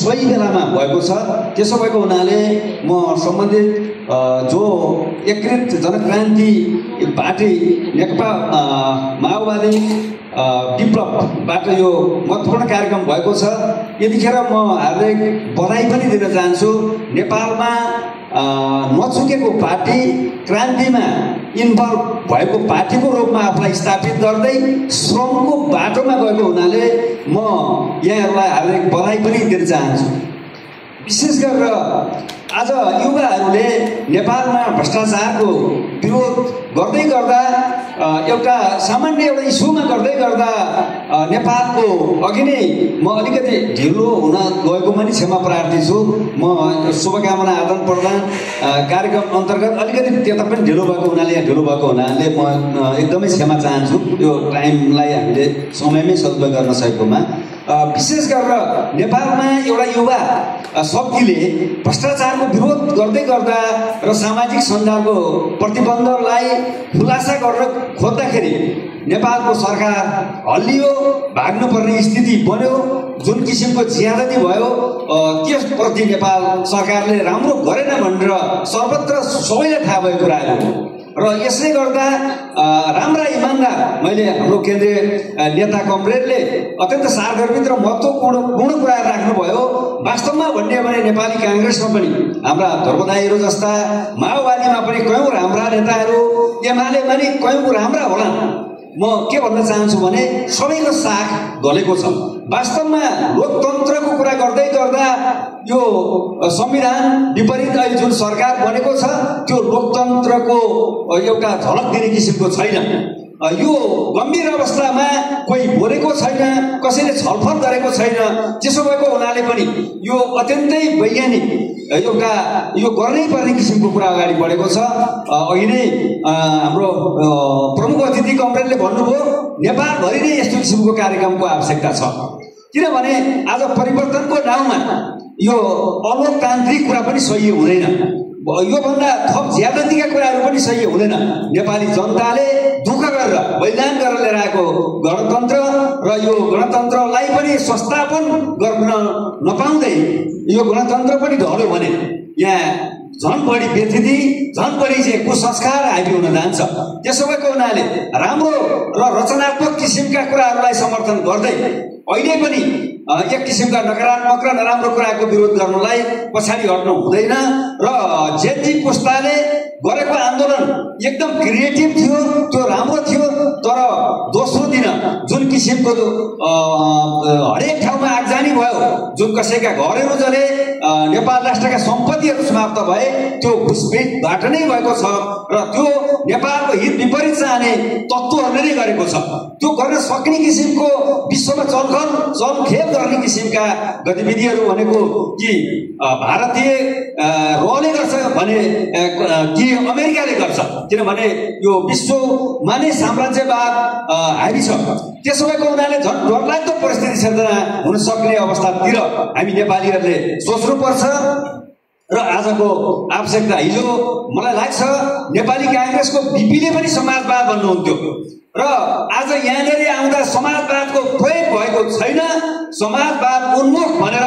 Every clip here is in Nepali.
सही बेलामा भएको छ। त्यसो भएको हुनाले म सम्बन्धित जो एकीकृत जनक्रान्ति पार्टी नेकपा माओवादी विप्लवबाट यो महत्त्वपूर्ण कार्यक्रम भएको छ। यतिखेर म हार्दिक बधाई पनि दिन चाहन्छु। नेपालमा नचुकेको पार्टी, क्रान्तिमा इन्भल्भ भएको पार्टीको रूपमा आफूलाई स्थापित गर्दै श्रमको बाटोमा गएको हुनाले म यहाँहरूलाई हार्दिक बधाई पनि दिन चाहन्छु। विशेष गरेर आज युवाहरूले नेपालमा भ्रष्टाचारको विरोध गर्दै गर्दा एउटा सामान्य एउटा इस्युमा गर्दै गर्दा नेपालको अघि नै म अलिकति ढिलो हुन गएकोमा नि क्षमा प्रार्थी छु। म शुभकामना आदान प्रदान कार्यक्रम अन्तर्गत अलिकति त्यता पनि ढिलो भएको हुनाले ढिलो भएको हुनाले म एकदमै क्षमा चाहन्छु यो टाइमलाई हामीले समयमै सदुपयोग गर्न सकेकोमा। विशेष गरेर नेपालमा एउटा युवा शक्तिले भ्रष्टाचारको विरोध गर्दै गर्दा र सामाजिक सञ्जालको प्रतिबन्धलाई खुलासा गर्न खोज्दाखेरि नेपालको सरकार हल्लियो, भाग्नुपर्ने स्थिति बन्यो, जुन किसिमको ज्यादती भयो त्यसप्रति नेपाल सरकारले राम्रो गरेन भनेर सर्वत्र सबैलाई थाहा भएको कुराहरू र यसले गर्दा राम्रा इमान्दार मैले हाम्रो केन्द्रीय नेता कमरेडले अत्यन्त सारगर्भित र महत्त्वपूर्ण कुरा राख्नुभयो। वास्तवमा भन्ने भने नेपाली काङ्ग्रेसमा पनि हाम्रा धर्मदायीहरू जस्ता, माओवादीमा पनि कयौँ राम्रा नेताहरू, एमालेमा पनि कयौँ राम्रा होला। म के भन्न चाहन्छु भने सबैको साख गलेको छ। वास्तवमा लोकतन्त्रको कुरा गर्दै गर्दा यो संविधान विपरीत अहिले जुन सरकार बनेको छ त्यो लोकतन्त्रको एउटा झलक दिने किसिमको छैन। यो गम्भीर अवस्थामा कोही बोलेको छैन, कसैले छलफल गरेको छैन। त्यसो भएको हुनाले पनि यो अत्यन्तै वैज्ञानिक एउटा यो गर्नै पर्ने किसिमको कुरा अगाडि बढेको छ। अघि नै हाम्रो प्रमुख अतिथि कमरेडले भन्नुभयो नेपालभरि नै यस्तो किसिमको कार्यक्रमको आवश्यकता छ। किनभने आज परिवर्तनको नाउँमा यो अलोकतान्त्रिक कुरा पनि सही हुँदैन, योभन्दा थप ज्यादतीका कुराहरू पनि सही हुँदैन। नेपाली जनताले दुःख गरेर बलिदान गरेर लिएर आएको गणतन्त्र र यो गणतन्त्रलाई पनि संस्थापन गर्न नपाउँदै यो गणतन्त्र पनि ढल्यो भने यहाँ झन् बढी व्यथिति, झन् बढी चाहिँ कुसंस्कार हाबी हुन जान्छ। त्यसो भएको हुनाले राम्रो र रचनात्मक किसिमका कुराहरूलाई समर्थन गर्दै अहिले पनि एक किसिमका नकारात्मक र नराम्रो कुराको विरोध गर्नलाई पछाडि हट्नु हुँदैन। र जेजी पुस्ताले गरेको आन्दोलन एकदम क्रिएटिभ थियो, त्यो राम्रो थियो। तर दोस्रो दिन जुन किसिमको हरेक ठाउँमा आगजनी भयो, जुन कसैका घरहरू जले, नेपाल राष्ट्रका सम्पत्तिहरू समाप्त भए, त्यो घुसपेटबाट नै भएको छ र त्यो नेपालको हित विपरीत चाहने तत्त्वहरूले नै गरेको छ। त्यो गर्न सक्ने किसिमको विश्वमा चलखेल गर्ने किसिमका गतिविधिहरू भनेको कि भारतीय रले गर्छ भने कि अमेरिकाले गर्छ। किनभने यो विश्वमा नै साम्राज्यवाद हाबी छ। त्यसो भएको हुनाले झन् डरलाग्दो परिस्थिति सिर्जना हुन सक्ने अवस्थातिर हामी नेपालीहरूले सोच्नुपर्छ। र आजको आवश्यकता, हिजो मलाई लाग्छ नेपाली काङ्ग्रेसको बिपीले पनि समाजवाद भन्नुहुन्थ्यो र आज यहाँनिर आउँदा समाजवादको प्रयोग भएको छैन। समाजवाद उन्मुख भनेर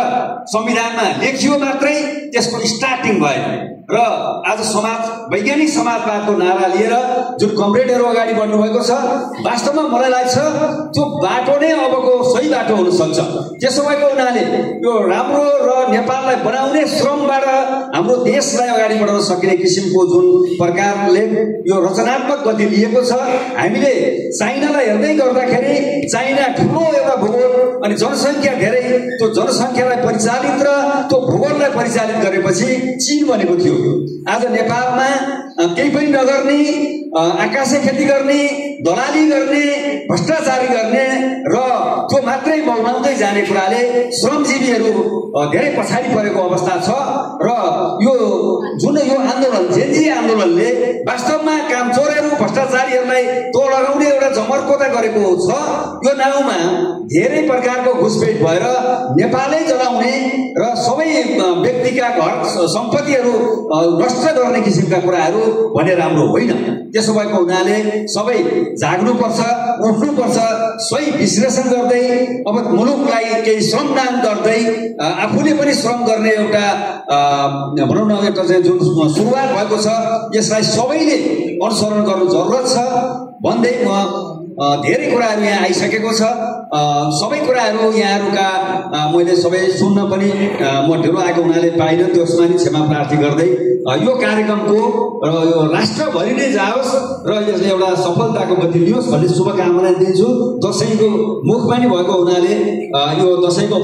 संविधानमा लेखियो मात्रै, त्यसको स्टार्टिङ भयो। र आज वैज्ञानिक समाजवादको नारा लिएर जुन कमरेडहरू अगाडि बढ्नु भएको छ, वास्तवमा मलाई लाग्छ त्यो बाटो नै अबको सही बाटो हुन सक्छ। त्यसो भएको हुनाले यो राम्रो र नेपाललाई बनाउने श्रमबाट हाम्रो देशलाई अगाडि बढाउन सकिने किसिमको जुन प्रकारले यो रचनात्मक गति लिएको छ, हामीले चाइनालाई हेर्दै गर्दाखेरि चाइना ठुलो एउटा भूगोल अनि जनसङ्ख्या धेरै, त्यो जनसङ्ख्यालाई परिचालित र त्यो भूगोललाई परिचालित गरेपछि चीन बनेको थियो। आज नेपालमा केही पनि नगर्ने, आकाशे खेती गर्ने, दलाली गर्ने, भ्रष्टाचारी गर्ने र त्यो मात्रै मौनाउँदै जाने कुराले श्रमजीवीहरू धेरै पछाडि परेको अवस्था छ। र यो जुन यो आन्दोलन, जेजी आन्दोलनले वास्तवमा कामचोरहरू, भ्रष्टाचारीहरूलाई तो लगाउने एउटा जमर्कोता गरेको छ। यो नाउँमा धेरै प्रकारको घुसपेट भएर नेपालै जलाउने र सबै व्यक्ति व्यक्तिका घर सम्पत्तिहरू नष्ट गर्ने किसिमका कुराहरू भने राम्रो होइन। त्यसो भएको हुनाले सबै जाग्नुपर्छ, उठ्नुपर्छ, सही विश्लेषण गर्दै अब मुलुकलाई केही श्रमदान गर्दै आफूले पनि श्रम गर्ने एउटा भनौँ न एउटा चाहिँ जुन सुरुवात भएको छ यसलाई सबैले अनुसरण गर्नु जरुरत छ भन्दै म धेरै कुराहरू यहाँ आइसकेको छ। सबै कुराहरू यहाँहरूका मैले सबै सुन्न पनि म ढेरो आएको हुनाले पाइनँ, त्यसमा नि क्षमा प्रार्थी गर्दै यो कार्यक्रमको र यो राष्ट्रभरि नै जाओस् र यसले एउटा सफलताको गति लियोस् भन्ने शुभकामना दिन्छु। दसैँको मुखबानी भएको हुनाले यो दसैँको